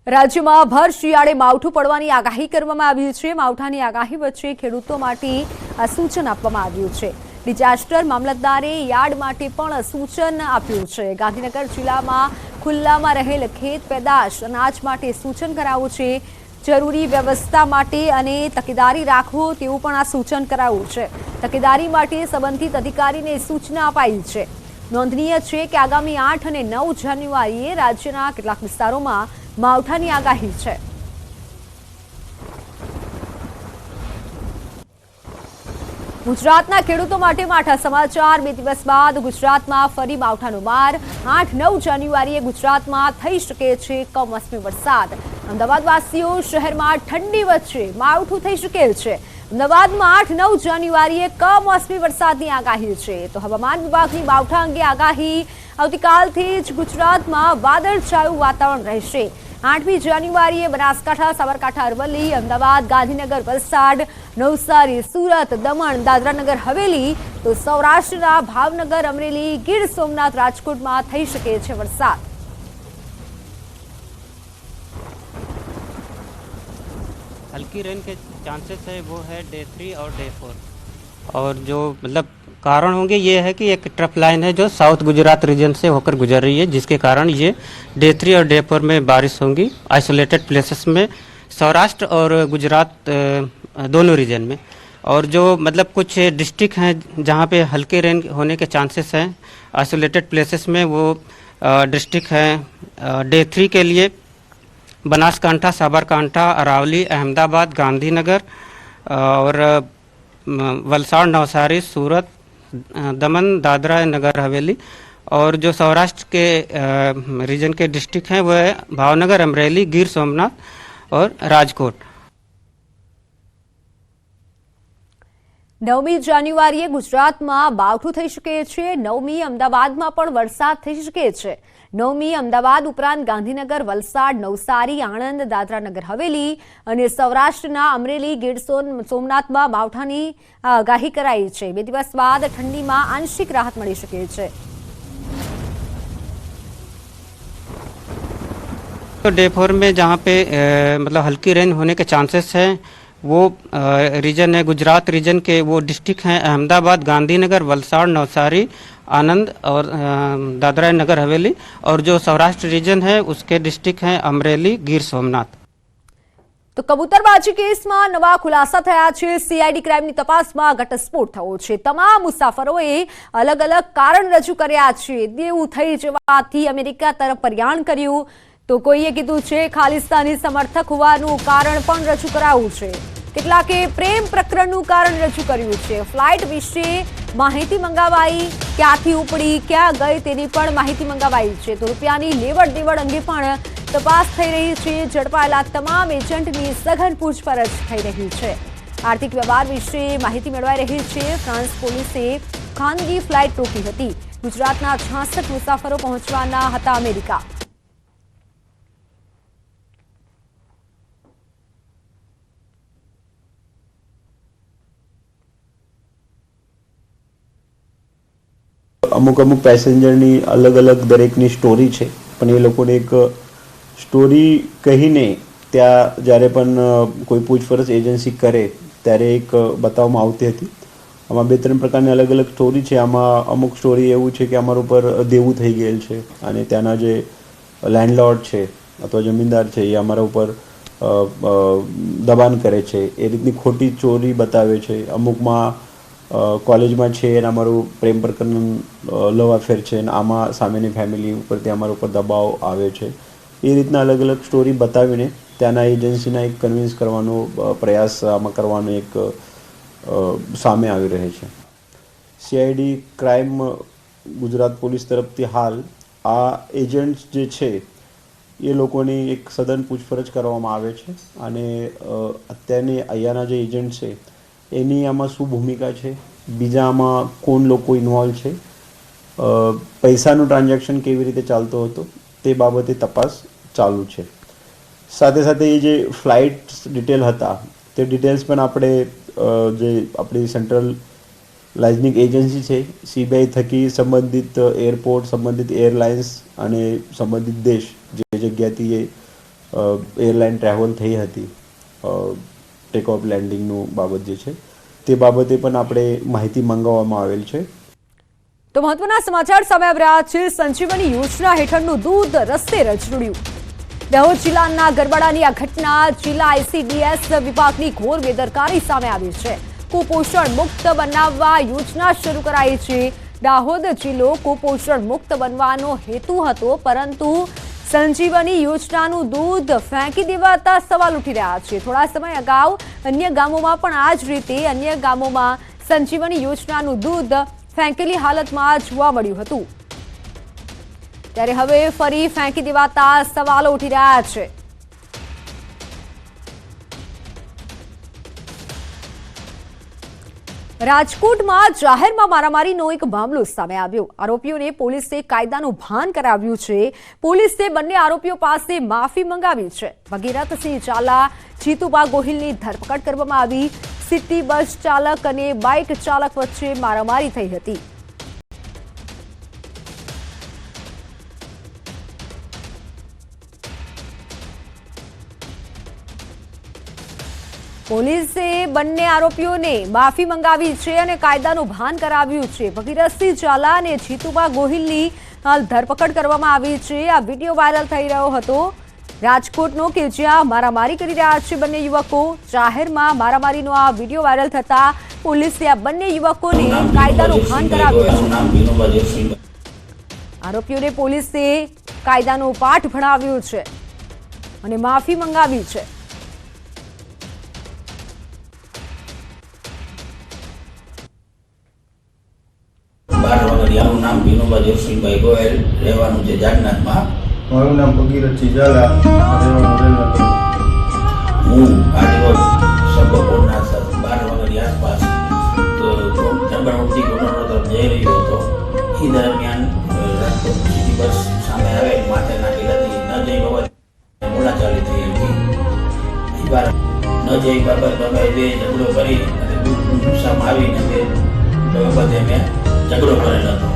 રાજ્યમાં ભર શિયાળે માવઠું પડવાની આગાહી કરવામાં આવી છે। માવઠાની આગાહી વચ્ચે ખેડૂતો માટે આ સૂચન આપવામાં આવ્યું છે। ડિઝાસ્ટર મામલતદારે યાર્ડ માટે પણ સૂચન આપ્યું છે। ગાંધીનગર જિલ્લામાં ખુલ્લામાં રહેલ ખેત પેદાશ અનાજ માટે સૂચન કરાયું છે। જરૂરી વ્યવસ્થા માટે અને તકેદારી રાખવો તેવું પણ આ સૂચન કરાયું છે। તકેદારી માટે સંબંધિત અધિકારીને સૂચના અપાઈ છે। નોંધનીય છે કે આગામી 8 અને 9 જાન્યુઆરીએ રાજ્યના કેટલાક વિસ્તારોમાં માવઠાની આગાહી છે। ગુજરાતના ખેડૂતો માટે માઠા સમાચાર। 2 દિવસ બાદ ગુજરાતમાં ફરી માવઠાનો માર। 8-9 જાન્યુઆરીએ ગુજરાતમાં થઈ શકે છે કમોસમી વરસાદ। અમદાવાદવાસીઓ શહેરમાં ઠંડી વચ્ચે માવઠું થઈ શકે છે। અમદાવાદમાં 8-9 જાન્યુઆરીએ કમોસમી વરસાદની આગાહી છે। તો હવામાન વિભાગની માવઠા અંગે આગાહી આવતીકાલથી જ ગુજરાતમાં વાદળછાયું વાતાવરણ રહેશે। 8મી જાન્યુઆરીએ બનાસકાંઠા, સાબરકાંઠા, અરવલ્લી, અમદાવાદ, ગાંધીનગર, વલસાડ, નવસારી, સુરત, દમણ, દાદરાનગર હવેલી, તો સૌરાષ્ટ્રના ભાવનગર, અમરેલી, ગીર સોમનાથ, રાજકોટમાં થઈ શકે છે વરસાદ। हल्की रेन के चांसेस है वो है डे 3 और डे 4 और जो मतलब कारण होंगे ये है कि एक ट्रफ लाइन है जो साउथ गुजरात रीजन से होकर गुजर रही है, जिसके कारण ये डे 3 और डे 4 में बारिश होंगी आइसोलेटेड प्लेसेस में, सौराष्ट्र और गुजरात दोनों रीजन में। और जो मतलब कुछ डिस्ट्रिक्ट हैं जहाँ पे हल्के रेन होने के चांसेस हैं आइसोलेटेड प्लेसेस में, वो डिस्ट्रिक्ट हैं डे 3 के लिए बनासकांठा, साबरकांठा, अरावली, अहमदाबाद, गांधीनगर और वलसाड़, नवसारी, सूरत, दमन, दादरा नगर हवेली। और जो सौराष्ट्र के रीजन के डिस्ट्रिक्ट हैं वो है भावनगर, अमरेली, गिर सोमनाथ और राजकोट। 9મી જાન્યુઆરીએ ગુજરાતમાં માવઠું થઈ શકે છે। 9મી અમદાવાદમાં પણ વરસાદ થઈ શકે છે। 9મી અમદાવાદ ઉપરાંત ગાંધીનગર, વલસાડ, નવસારી, આણંદ, દાદરાનગર હવેલી અને સૌરાષ્ટ્રના અમરેલી, ગીર સોમનાથમાં માવઠાની આગાહી કરાઈ છે। 2 દિવસ બાદ ઠંડીમાં આંશિક રાહત મળી શકે છે। तो डे 4 में जहाँ पे मतलब हल्की रेन होने के चांसेस हैं वो रीजन है गुजरात रीजन के, वो डिस्ट्रिक्ट हैं अहमदाबाद, गांधीनगर, वलसाड़, नवसारी, आनंद और दादरा नगर हवेली। और जो सौराष्ट्र रीजन है उसके डिस्ट्रिक्ट हैं अमरेली, गिर सोमनाथ। તો કબૂતરબાજી કેસમાં નવા ખુલાસા થયા છે। સીઆઈડી ક્રાઇમની તપાસમાં ઘટસ્ફોટ થયો છે। તમામ મુસાફરોએ અલગ અલગ કારણ રજૂ કર્યા છે। દેવું થઈ જવાથી અમેરિકા તરફ પ્રયાણ કર્યું, તો કોઈએ કીધું છે ખાલિસ્તાની સમર્થક હોવાનું કારણ પણ રજૂ કરાયું છે। કેટલાકે પ્રેમ પ્રકરણનું કારણ રજૂ કર્યું છે। ફ્લાઇટ વિશે માહિતી મંગાવાઈ, ક્યાંથી ઉપડી, ક્યાં ગઈ તેની પણ માહિતી મંગાવાઈ છે। તો રૂપિયાની લેવડ દેવડ અંગે પણ તપાસ થઈ રહી છે। ઝડપાયેલા તમામ એજન્ટની સઘન પૂછપરછ થઈ રહી છે। આર્થિક વ્યવહાર વિશે માહિતી મેળવાઈ રહી છે। ફ્રાન્સ પોલીસે ખાનગી ફ્લાઇટ રોકી હતી। ગુજરાતના 66 મુસાફરો પહોંચવાના હતા અમેરિકા। અમુક પેસેન્જરની અલગ અલગ દરેકની સ્ટોરી છે, પણ એ લોકોને એક સ્ટોરી કહીને ત્યાં જ્યારે પણ કોઈ પૂછપરછ એજન્સી કરે ત્યારે એક બતાવવામાં આવતી હતી। આમાં 2-3 પ્રકારની અલગ અલગ સ્ટોરી છે। આમાં અમુક સ્ટોરી એવું છે કે અમારા ઉપર દેવું થઈ ગયેલ છે અને ત્યાંના જે લેન્ડલોર્ડ છે અથવા જમીનદાર છે એ અમારા ઉપર દબાણ કરે છે, એ રીતની ખોટી સ્ટોરી બતાવે છે। અમુકમાં કોલેજમાં છે અને અમારું પ્રેમ પ્રકરણ લવ અફેર છે અને આમાં સામેની ફેમિલી ઉપરથી અમારા ઉપર દબાવ આવે છે। એ રીતના અલગ અલગ સ્ટોરી બતાવીને ત્યાંના એજન્સીના એક કન્વિન્સ કરવાનો પ્રયાસ આમાં કરવાનો એક સામે આવી રહે છે। સીઆઈડી ક્રાઇમ ગુજરાત પોલીસ તરફથી હાલ આ એજન્ટ્સ જે છે એ લોકોની એક સઘન પૂછપરછ કરવામાં આવે છે અને અત્યારની અહીંયાના જે એજન્ટ છે એની આમાં શું ભૂમિકા છે, બીજા આમાં કોણ લોકો ઇન્વોલ્વ છે, પૈસાનું ટ્રાન્ઝેક્શન કેવી રીતે ચાલતો હતો તે બાબતે તપાસ ચાલુ છે। સાથે સાથે એ જે ફ્લાઇટ ડિટેલ હતા તે ડિટેલ્સ પણ આપણે જે આપણી સેન્ટ્રલ લાઇઝનિંગ એજન્સી છે સીબીઆઈ થકી સંબંધિત એરપોર્ટ, સંબંધિત એરલાઇન્સ અને સંબંધિત દેશ જે જગ્યાથી એ એરલાઇન ટ્રાવેલ થઈ હતી ટેક ઓફ લેન્ડિંગનું બાબત જે છે તે બાબતે પણ આપણે માહિતી મંગાવવામાં આવેલ છે. તો મહત્વના સમાચાર સામે આવી રહ્યા છે. સંજીવની યોજના હેઠળનું દૂધ રસ્તે રજડ્યું. દાહોદ જિલ્લાના ગરબાડાની આ ઘટના જિલ્લા ICDS વિભાગની ઘોર બેદરકારી સામે આવી છે. કુપોષણ મુક્ત બનાવવા યોજના શરૂ કરાઈ છે. દાહોદ જિલ્લો કુપોષણ મુક્ત બનવાનો હેતુ હતો, પરંતુ સંજીવની યોજનાનું દૂધ ફેંકી દેવાતા સવાલ ઉઠી રહ્યા છે. થોડા સમય અગાઉ અન્ય ગામોમાં પણ આ જ રીતે અન્ય ગામોમાં સંજીવની યોજનાનું દૂધ ફેંકેલી હાલતમાં જોવા મળ્યું હતું. ત્યારે હવે ફરી ફેંકી દેવાતા સવાલો ઉઠી રહ્યા છે. રાજકોટમાં જાહેરમાં મારામારીનો એક મામલો સામે આવ્યો. આરોપીઓને પોલીસે કાયદાનું ભાન કરાવ્યું છે. પોલીસે બંને આરોપીઓ પાસે માફી મંગાવી છે. ભગીરથસિંહ ઝાલા, જીતુબા ગોહિલની ધરપકડ કરવામાં આવી. સિટી બસ ચાલક અને બાઇક ચાલક વચ્ચે મારામારી થઈ હતી. પોલીસે બંને આરોપીઓને માફી મંગાવી છે અને કાયદાનું ભાન કરાવ્યું છે. ભગીરથસિંહ ઝાલા અને જીતુબા ગોહિલની ધરપકડ કરવામાં આવી છે. આ વિડીયો વાયરલ થઈ રહ્યો હતો રાજકોટનો, કે જ્યાં મારામારી કરી રહ્યા છે બંને યુવકો. જાહેરમાં મારામારીનો આ વિડીયો વાયરલ થતા પોલીસે આ બંને યુવકોને કાયદાનું ભાન કરાવ્યું છે. આરોપીઓને પોલીસે કાયદાનો પાઠ ભણાવ્યો છે અને માફી મંગાવી છે. મારું નામ વિનોબા દેવસિંહભાઈ ગોયલ, રહેવાનું છે જાગનાથમાં. મારું નામ ભગીરથસિંહ ઝાલા, રહેવાનું રેલનગર. હું આજે રોજ સબકોરના 12 વાગ્યાની આસપાસ ડબરવટી ગોનરો તરફ જઈ રહ્યો હતો. એ દરમિયાન રાજકોટ સિટી બસ સામે આવે માથે નાખેલાથી ન જઈ બાબત બોલાચાલી થઈ હતી. એ વાર ન જઈ બાબત અમે બે ઝઘડો કરી અને ગુસ્સામાં આવીને બે બાબતે મેં ઝઘડો કરેલો હતો.